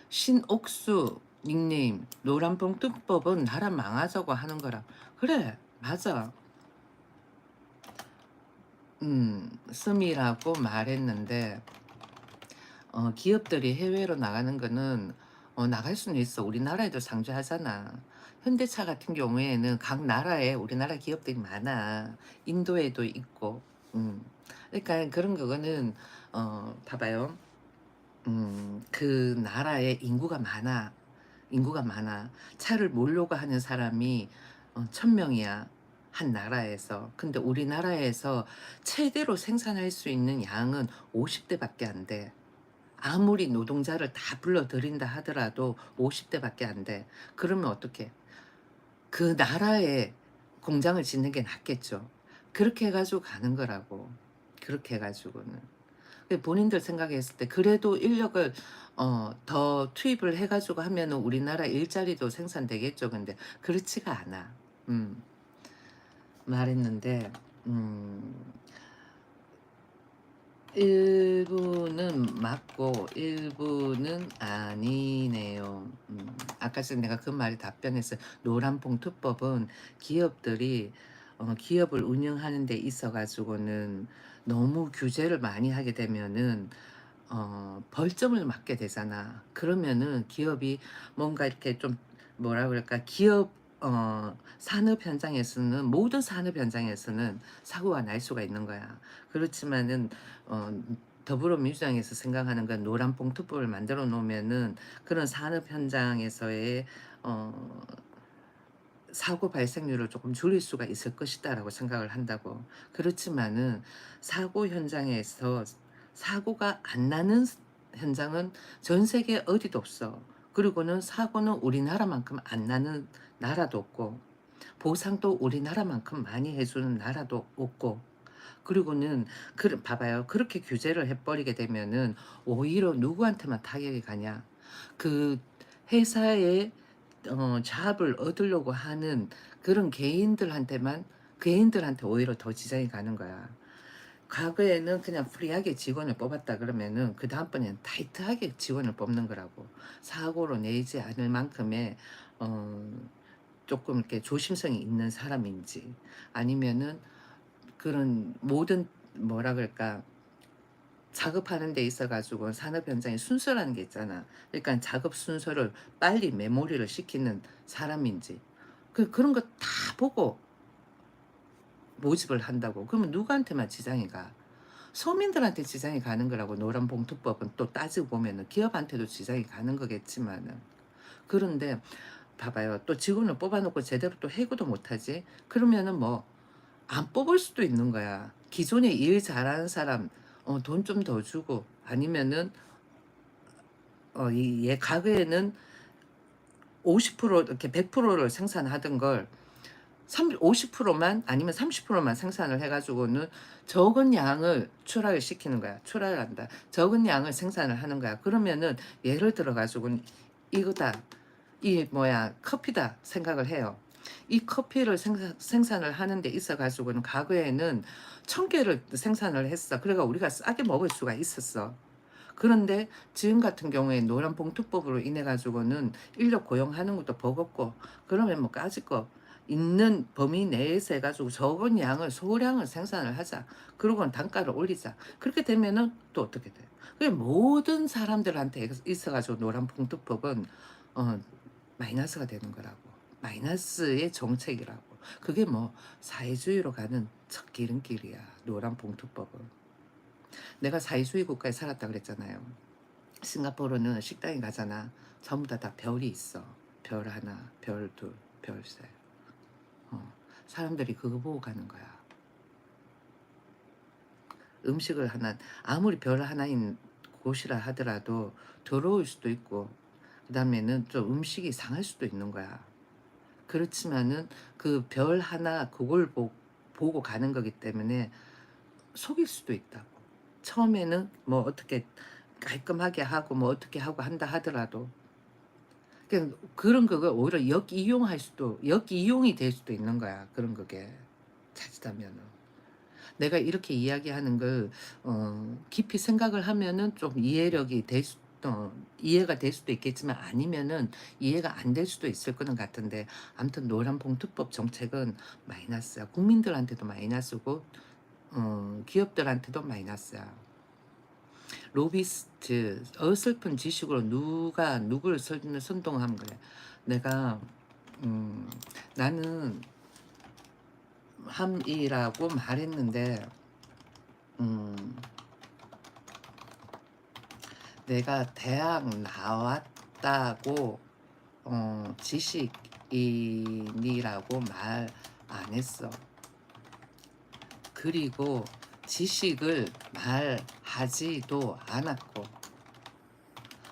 신옥수 닉네임 노란봉투법은 나라 망하자고 하는 거라. 그래. 맞아. 씀이라고 말했는데 기업들이 해외로 나가는 거는 나갈 수는 있어. 우리나라에도 상주하잖아. 현대차 같은 경우에는 각 나라에 우리나라 기업들이 많아. 인도에도 있고. 음. 그러니까 그런 거는 봐봐요. 그 나라에 인구가 많아. 인구가 많아. 차를 몰려고 하는 사람이 1,000명이야. 한 나라에서. 근데 우리나라에서 최대로 생산할 수 있는 양은 50대밖에 안 돼. 아무리 노동자를 다 불러들인다 하더라도 50대밖에 안 돼. 그러면 어떡해? 그 나라에 공장을 짓는 게 낫겠죠. 그렇게 해 가지고 가는 거라고. 그렇게 해 가지고는. 본인들 생각했을 때 그래도 인력을 더 투입을 해 가지고 하면은 우리나라 일자리도 생산되겠죠. 근데 그렇지가 않아. 음. 말했는데 음 일부는 맞고 일부는 아니네요. 아까 전에 내가 그 말에 답변했어요. 노란봉투법은 기업들이 기업을 운영하는 데 있어 가지고는 너무 규제를 많이 하게 되면은 벌점을 맞게 되잖아. 그러면은 기업이 뭔가 이렇게 좀 뭐라 그럴까? 기업 산업 현장에서는 모든 산업 현장에서는 사고가 날 수가 있는 거야. 그렇지만은 어 더불어민주당에서 생각하는 건 노란 봉투법을 만들어 놓으면은 그런 산업 현장에서의 어 사고 발생률을 조금 줄일 수가 있을 것이다라고 생각을 한다고. 그렇지만은 사고 현장에서 사고가 안 나는 현장은 전 세계 어디도 없어. 그리고는 사고는 우리나라만큼 안 나는 나라도 없고 보상도 우리나라만큼 많이 해 주는 나라도 없고 그리고는 봐봐요. 그렇게 규제를 해 버리게 되면은 오히려 누구한테만 타격이 가냐. 그 회사의 잡을 얻으려고 하는 그런 개인들한테 오히려 더 지장이 가는 거야. 과거에는 그냥 프리하게 직원을 뽑았다 그러면은 그다음번에는 타이트하게 직원을 뽑는 거라고. 사고로 내지 않을 만큼의 어 쪼끔 이렇게 조심성이 있는 사람인지 아니면은 그런 모든 뭐라 그럴까 작업하는 데 있어 가지고 산업 현장의 순서라는 게 있잖아. 그러니까 작업 순서를 빨리 메모리를 시키는 사람인지 그런 거 다 보고 모집을 한다고. 그러면 누구한테만 지장이 가? 서민들한테 지장이 가는 거라고. 노란봉투법은 또 따지고 보면은 기업한테도 지장이 가는 거겠지만은. 그런데 봐봐요. 또 직원을 뽑아 놓고 제대로 또 해고도 못 하지. 그러면은 뭐 안 뽑을 수도 있는 거야. 기존에 일 잘하는 사람 돈 좀 더 주고 아니면은 이 얘 과거에는 50% 이렇게 100%를 생산하던 걸 50%만 아니면 30%만 생산을 해 가지고는 적은 양을 출하를 시키는 거야. 출하를 한다. 적은 양을 생산을 하는 거야. 그러면은 예를 들어 가지고는 이거다. 이 뭐야 커피다 생각을 해요. 이 커피를 생산을 하는 데 있어 가지고는 과거에는 1,000개를 생산을 했어. 그래가 우리가 싸게 먹을 수가 있었어. 그런데 지금 같은 경우에 노란봉투법으로 인해 가지고는 인력 고용하는 것도 버겁고 그러면 뭐 까짓 거 있는 범위 내에서 해 가지고 적은 양을 소량을 생산을 하자. 그러고는 단가를 올리자. 그렇게 되면은 또 어떻게 돼요? 그 모든 사람들한테 있어 가지고 노란봉투법은 어 마이너스가 되는 거라고. 마이너스의 정책이라고. 그게 뭐 사회주의로 가는 첫 지름길이야. 노란봉투법은. 내가 사회주의 국가에 살았다 그랬잖아요. 싱가포르는 식당에 가잖아. 전부 다 별이 있어. 별 하나, 별 둘, 별 셋. 사람들이 그거 보고 가는 거야. 음식을 하나 아무리 별 하나인 곳이라 하더라도 더러울 수도 있고 그다음에는 좀 음식이 상할 수도 있는 거야. 그렇지만은 그 별 하나 그걸 보고 가는 거기 때문에 속일 수도 있다고. 처음에는 뭐 어떻게 깔끔하게 하고 뭐 어떻게 하고 한다 하더라도 그런 거가 오히려 역이용이 될 수도 있는 거야. 그런 그게 자칫하면은. 내가 이렇게 이야기하는 걸 깊이 생각을 하면은 좀 이해가 될 수도 있겠지만 아니면은 이해가 안 될 수도 있을 거는 같은데 아무튼 노란봉투법 정책은 마이너스야. 국민들한테도 마이너스고 기업들한테도 마이너스야. 로비스트, 어설픈 지식으로 누가 누구를 선동한 거야. 내가 음, 나는 함이라고 말했는데 음, 내가 대학 나왔다고 지식인이라고 말 안 했어. 그리고 지식을 말하지도 않았고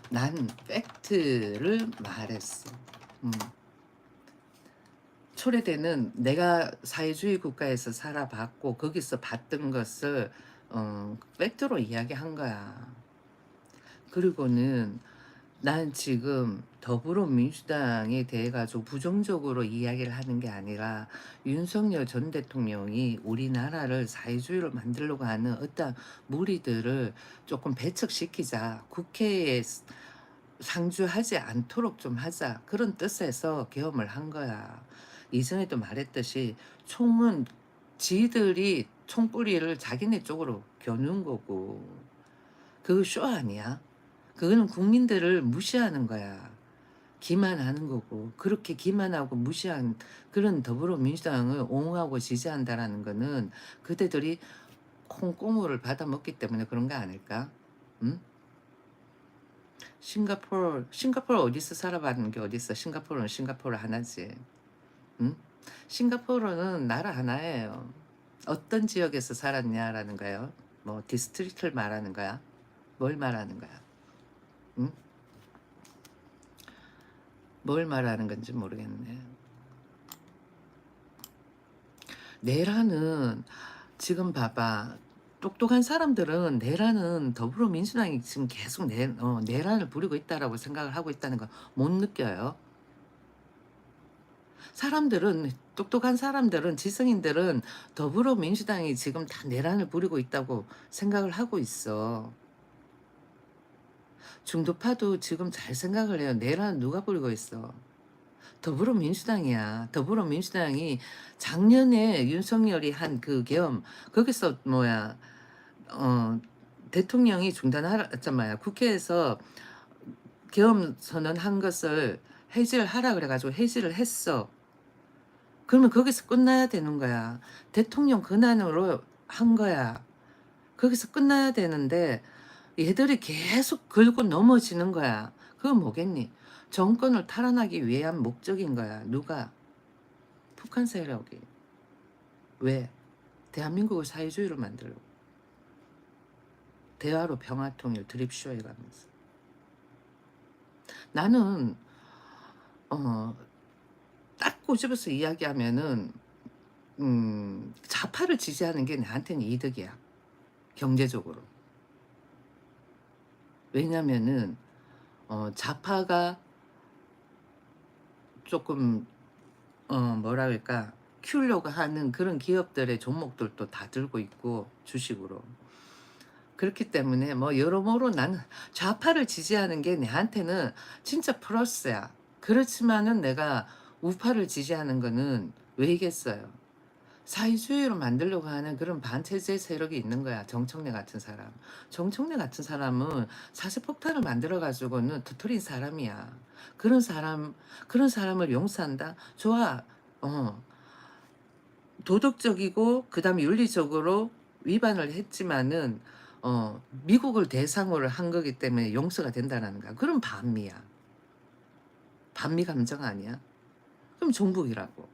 난 팩트를 말했어. 음. 초래되는 내가 사회주의 국가에서 살아봤고 거기서 봤던 것을 팩트로 이야기한 거야. 그리고는 난 지금 더불어민주당에 대해 가지고 부정적으로 이야기를 하는 게 아니라 윤석열 전 대통령이 우리나라를 사회주의로 만들려고 하는 어떤 무리들을 조금 배척시키자. 국회에 상주하지 않도록 좀 하자. 그런 뜻에서 계엄을 한 거야. 이전에도 말했듯이 총은 지들이 총뿌리를 자기네 쪽으로 겨눈 거고. 그거 쇼 아니야? 그거는 국민들을 무시하는 거야. 기만하는 거고. 그렇게 기만하고 무시한 그런 더불어민주당을 옹호하고 지지한다라는 거는 그대들이 콩고물을 받아먹기 때문에 그런 거 아닐까? 응? 싱가포르 어디서 살아봤는 게 어딨어? 싱가포르는 싱가포르 하나지. 응? 싱가포르는 나라 하나예요. 어떤 지역에서 살았냐라는 거예요. 뭐 디스트릭트를 말하는 거야? 뭘 말하는 거야? 응? 뭘 말하는 건지 모르겠네. 내라는 지금 봐봐. 똑똑한 사람들은 내라는 더불어민주당이 지금 계속 내란을 부리고 있다라고 생각을 하고 있다는 거 못 느껴요. 사람들은 똑똑한 사람들은 지성인들은 더불어민주당이 지금 다 내란을 부리고 있다고 생각을 하고 있어. 중도파도 지금 잘 생각을 해요. 내란 누가 부리고 있어? 더불어민주당이야. 더불어민주당이 작년에 윤석열이 한 그 계엄 거기서 뭐야 대통령이 중단하잖아요. 국회에서 계엄 선언한 것을 해지를 하라 그래가지고 해지를 했어. 그러면 거기서 끝나야 되는 거야. 대통령 권한으로 한 거야. 거기서 끝나야 되는데 얘들이 계속 긁고 넘어지는 거야. 그건 뭐겠니? 정권을 탈환하기 위한 목적인 거야. 누가? 북한 세력이. 왜? 대한민국을 사회주의로 만들려고. 대화로 평화통일 드립쇼 해가면서. 나는 딱 꼬집어서 이야기하면은 좌파를 지지하는 게 나한테는 이득이야. 경제적으로. 왜냐면은 좌파가 조금 뭐라 그럴까 키우려고 하는 그런 기업들의 종목들도 다 들고 있고 주식으로. 그렇기 때문에 뭐 여러모로 나는 좌파를 지지하는 게 내한테는 진짜 플러스야. 그렇지만은 내가 우파를 지지하는 거는 왜겠어요? 사회주의로 만들려고 하는 그런 반체제 세력이 있는 거야. 정청래 같은 사람. 정청래 같은 사람은 사세폭탄을 만들어 가지고는 터트린 사람이야. 그런 사람을 용서한다? 좋아. 도덕적이고 그다음에 윤리적으로 위반을 했지만은 미국을 대상으로 한 거기 때문에 용서가 된다는 거야. 그럼 반미야. 반미 감정 아니야? 그럼 종북이라고.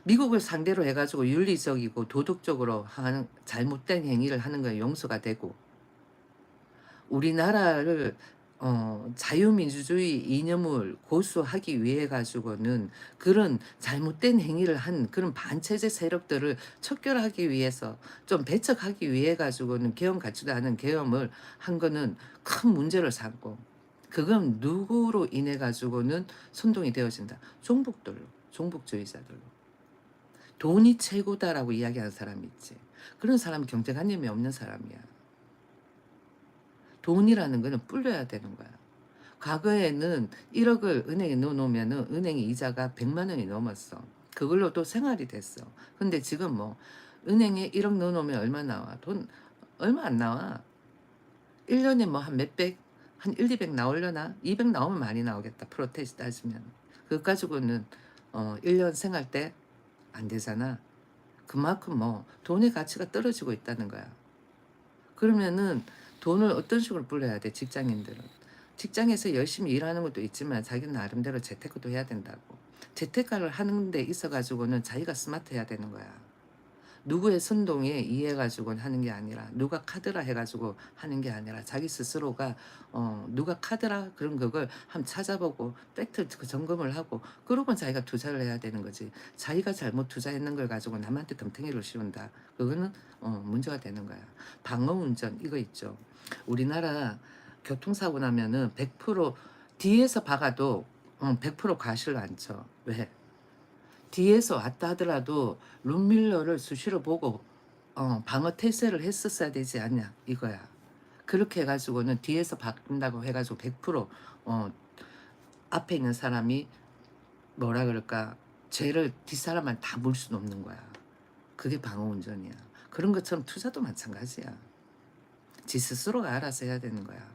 미국을 상대로 해가지고 윤리적이고 도덕적으로 하는 잘못된 행위를 하는 거에 용서가 되고 우리나라를 자유민주주의 이념을 고수하기 위해 가지고는 그런 잘못된 행위를 한 그런 반체제 세력들을 척결하기 위해서 좀 배척하기 위해 가지고는 계엄 같지도 않은 계엄을 한 거는 큰 문제를 삼고 그건 누구로 인해 가지고는 선동이 되어진다. 종북들로, 종북주의자들로. 돈이 최고다라고 이야기하는 사람이 있지. 그런 사람은 경제관념이 없는 사람이야. 돈이라는 거는 불려야 되는 거야. 과거에는 1억을 은행에 넣어놓으면 은행의 이자가 100만 원이 넘었어. 그걸로도 생활이 됐어. 근데 지금 뭐 은행에 1억 넣어놓으면 얼마 나와? 돈 얼마 안 나와. 1년에 뭐 한 몇백, 한 1-200 나오려나? 200 나오면 많이 나오겠다, 프로테이지 따지면. 그거 가지고는 1년 생활 때 안 되잖아. 그만큼 뭐 돈의 가치가 떨어지고 있다는 거야. 그러면은 돈을 어떤 식으로 불려야 돼, 직장인들은. 직장에서 열심히 일하는 것도 있지만 자기는 나름대로 재테크도 해야 된다고. 재테크를 하는 데 있어 가지고는 자기가 스마트해야 되는 거야. 누구의 선동에 의해 가지고 하는 게 아니라, 누가 카드라 해 가지고 하는 게 아니라, 자기 스스로가 누가 카드라 그런 그걸 한번 찾아보고 팩트 그 점검을 하고 그러고 자기가 투자를 해야 되는 거지. 자기가 잘못 투자했는 걸 가지고 남한테 덤탱이를 씌운다. 그거는 문제가 되는 거야. 방어 운전 이거 있죠. 우리나라 교통사고 나면은 100% 뒤에서 박아도 100% 과실 안 쳐. 왜? 뒤에서 왔다 하더라도 룸밀러를 수시로 보고 방어 태세를 했었어야 되지 않냐 이거야. 그렇게 해 가지고는 뒤에서 박는다고 해 가지고 100% 어 앞에 있는 사람이 뭐라 그럴까, 죄를 뒷사람한테 다 물 수는 없는 거야. 그게 방어 운전이야. 그런 것처럼 투자도 마찬가지야. 지 스스로가 알아서 해야 되는 거야.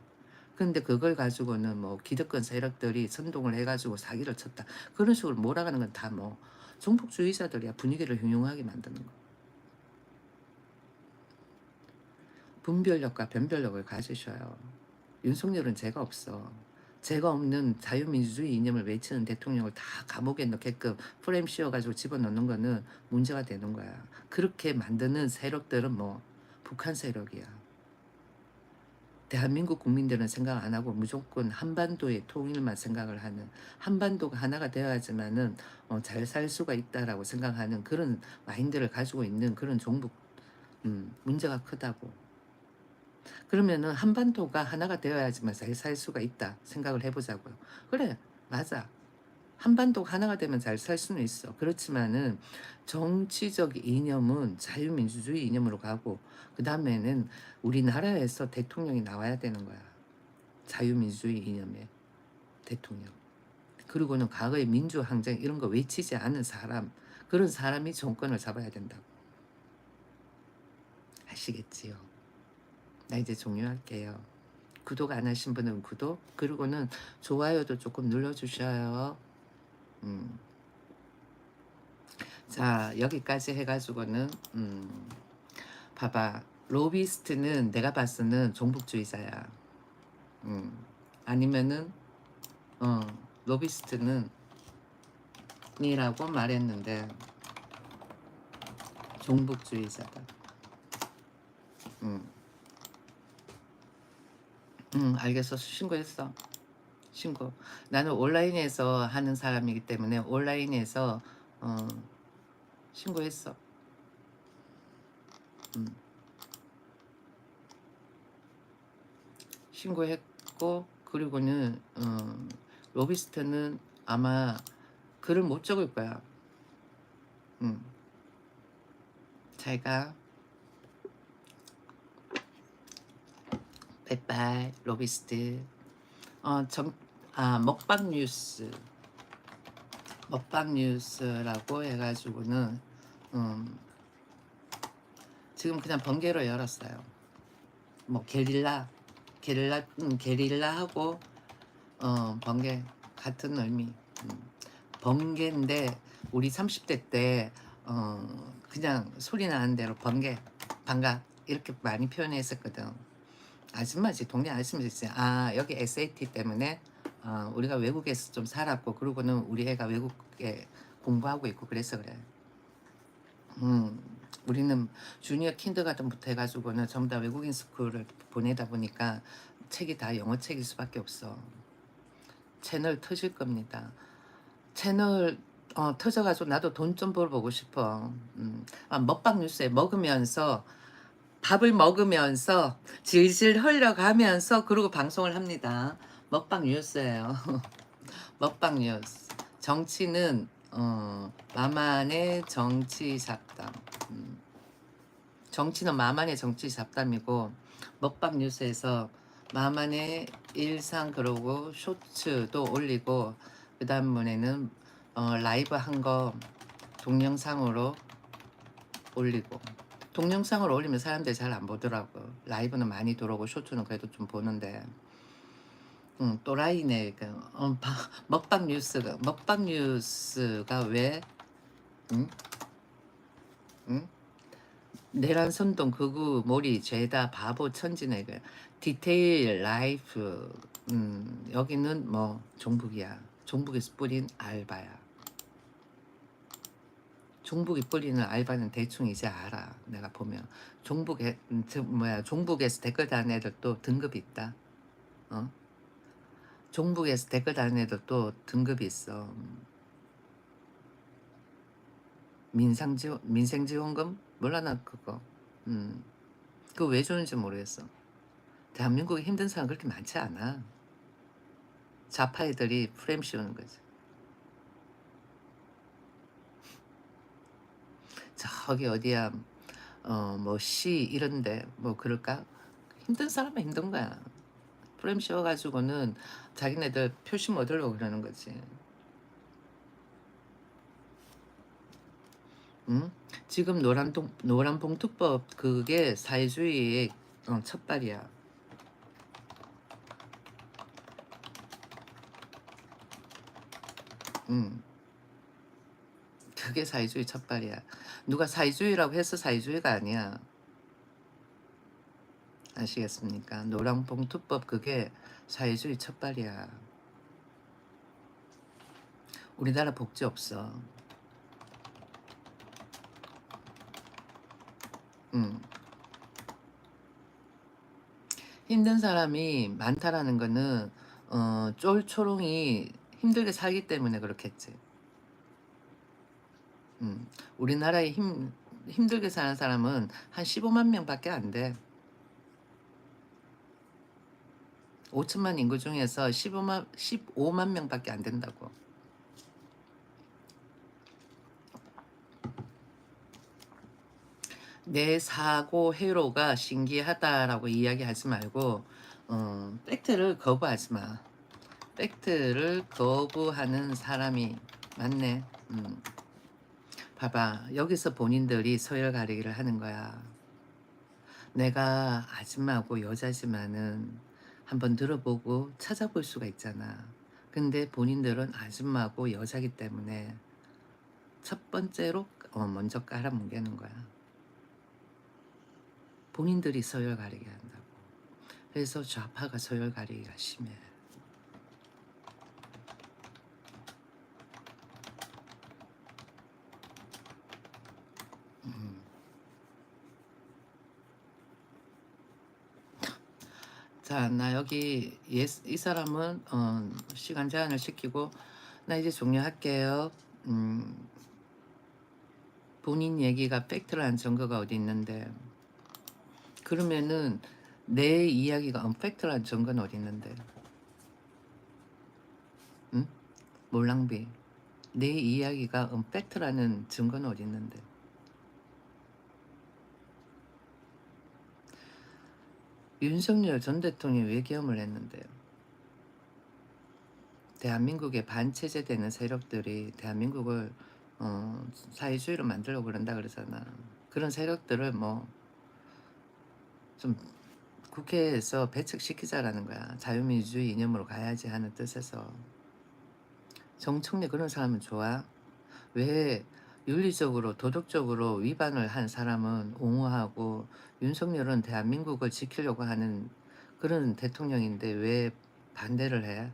근데 그걸 가지고는 뭐 기득권 세력들이 선동을 해 가지고 사기를 쳤다, 그런 식으로 몰아가는 건 다 뭐 종북주의자들이야. 분위기를 흉흉하게 만드는 거. 분별력과 변별력을 가지셔요. 윤석열은 죄가 없어. 죄가 없는 자유민주주의 이념을 외치는 대통령을 다 감옥에 넣게끔 프레임 씌워가지고 집어넣는 거는 문제가 되는 거야. 그렇게 만드는 세력들은 뭐 북한 세력이야. 대한민국 국민들은 생각 안 하고 무조건 한반도의 통일만 생각을 하는, 한반도가 하나가 되어야지만은 잘 살 수가 있다라고 생각하는 그런 마인드를 가지고 있는 그런 종북, 문제가 크다고. 그러면은 한반도가 하나가 되어야지만 잘 살 수가 있다 생각을 해보자고요. 그래, 맞아. 한반도가 하나가 되면 잘 살 수는 있어. 그렇지만은 정치적 이념은 자유민주주의 이념으로 가고, 그 다음에는 우리나라에서 대통령이 나와야 되는 거야. 자유민주주의 이념의 대통령. 그리고는 과거의 민주항쟁 이런 거 외치지 않은 사람, 그런 사람이 정권을 잡아야 된다고. 아시겠지요? 나 이제 종료할게요. 구독 안 하신 분은 구독, 그리고는 좋아요도 조금 눌러주셔요. 음. 자, 여기까지 해가지고는 봐봐. 로비스트는 내가 봤을 때는 종북주의자야. 음. 아니면은 어 로비스트는 이라고 말했는데 종북주의자다. 음. 알겠어. 신고했어. 신고. 나는 온라인에서 하는 사람이기 때문에 온라인에서 어 신고했어. 음. 신고했고, 그리고는 로비스트는 아마 글을 못 적을 거야. 음. 잘 가. 빠이빠이 로비스트. 먹방 뉴스. 먹방 뉴스라고 해가지고는 음, 지금 그냥 번개로 열었어요. 뭐 게릴라하고 번개 같은 의미. 번개인데 우리 30대 때 그냥 소리 나는 대로 번개, 반가 이렇게 많이 표현했었거든. 아줌마지, 동네 아줌마지. 여기 SAT 때문에 우리가 외국에서 좀 살았고, 그러고는 우리 애가 외국에 공부하고 있고 그래서 그래. 우리는 주니어 킨더가든부터 해가지고는 전부 다 외국인 스쿨을 보내다 보니까 책이 다 영어 책일 수밖에 없어. 채널 터질 겁니다. 채널 터져가지고 나도 돈 좀 벌어보고 싶어. 먹방 뉴스에 먹으면서, 밥을 먹으면서 질질 흘려가면서 그러고 방송을 합니다. 먹방 뉴스예요. 먹방 뉴스. 정치는 마만의 정치 잡담. 정치는 마만의 정치 잡담이고, 먹방 뉴스에서 마만의 일상 그러고 쇼츠도 올리고, 그 다음번에는 라이브 한 거 동영상으로 올리고, 동영상을 올리면 사람들이 잘 안 보더라고. 라이브는 많이 들어오고 쇼츠는 그래도 좀 보는데 또라이네. 그 먹방 뉴스가 왜 응? 응? 내란 선동 극우 몰이 죄다 바보 천지네. 그 디테일 라이프 여기는 뭐 종북이야. 종북에서 뿌린 알바야. 종북이 뿌리는 알바는 대충 이제 알아. 내가 보면 종북에서 댓글 다는 애들도 등급이 있다. 어? 종북에서 댓글 다는 애들도 등급이 있어. 민생지원금 몰라 나 그거. 그거 왜 주는지 모르겠어. 대한민국에 힘든 사람 그렇게 많지 않아. 좌파 애들이 프레임 씌우는 거지. 저기 어디야 뭐 시 이런데 뭐 그럴까? 힘든 사람은 힘든 거야. 프레임 씌워가지고는 자기네들 표심 얻으려고 그러는 거지. 응? 지금 노란봉투법 그게 사회주의의 첫발이야. 응. 그게 사회주의 첫발이야. 누가 사회주의라고 해서 사회주의가 아니야. 아시겠습니까? 노란봉투법 그게 사회주의 첫발이야. 우리나라 복지 없어. 음. 힘든 사람이 많다라는 거는 쫄초롱이 힘들게 살기 때문에 그렇겠지. 우리나라에 힘들게 사는 사람은 한 15만 명밖에 안 돼. 5천만 인구 중에서 15만 명밖에 안 된다고. 내 사고 회로가 신기하다라고 이야기하지 말고 팩트를 거부하지 마. 팩트를 거부하는 사람이 많네. 봐봐. 여기서 본인들이 서열 가리기를 하는 거야. 내가 아줌마고 여자지만은 한번 들어보고 찾아볼 수가 있잖아. 근데 본인들은 아줌마고 여자기 때문에 첫 번째로 먼저 깔아뭉개는 거야. 본인들이 서열 가리게 한다고. 그래서 좌파가 서열 가리기가 심해. 자, 나 여기 이 사람은 시간 제한을 시키고 나 이제 종료할게요. 본인 얘기가 팩트라는 증거가 어디 있는데 그러면은 내 이야기가 언팩트라는 증거는 어디 있는데 응? 몰랑비 내 이야기가 언팩트라는 증거는 어디 있는데 윤석열 전 대통령이 왜 계엄을 했는데 대한민국에 반체제되는 세력들이 대한민국을 사회주의로 만들려고 그런다 그러잖아. 그런 세력들을 뭐 좀 국회에서 배척시키자라는 거야. 자유민주주의 이념으로 가야지 하는 뜻에서. 정청래 그런 사람은 좋아? 왜 윤리적으로 도덕적으로 위반을 한 사람은 옹호하고 윤석열은 대한민국을 지키려고 하는 그런 대통령인데 왜 반대를 해?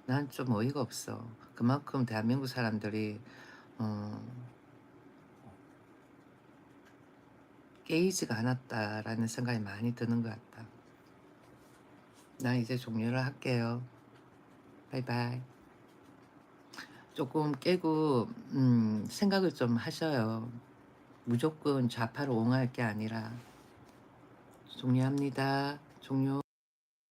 난 좀 어이가 없어. 그만큼 대한민국 사람들이 어, 깨이지가 않았다라는 생각이 많이 드는 것 같다. 나 이제 종료를 할게요. 바이바이. 조금 깨고 생각을 좀 하셔요. 무조건 좌파로 옹호할 게 아니라. 종료합니다. 종료.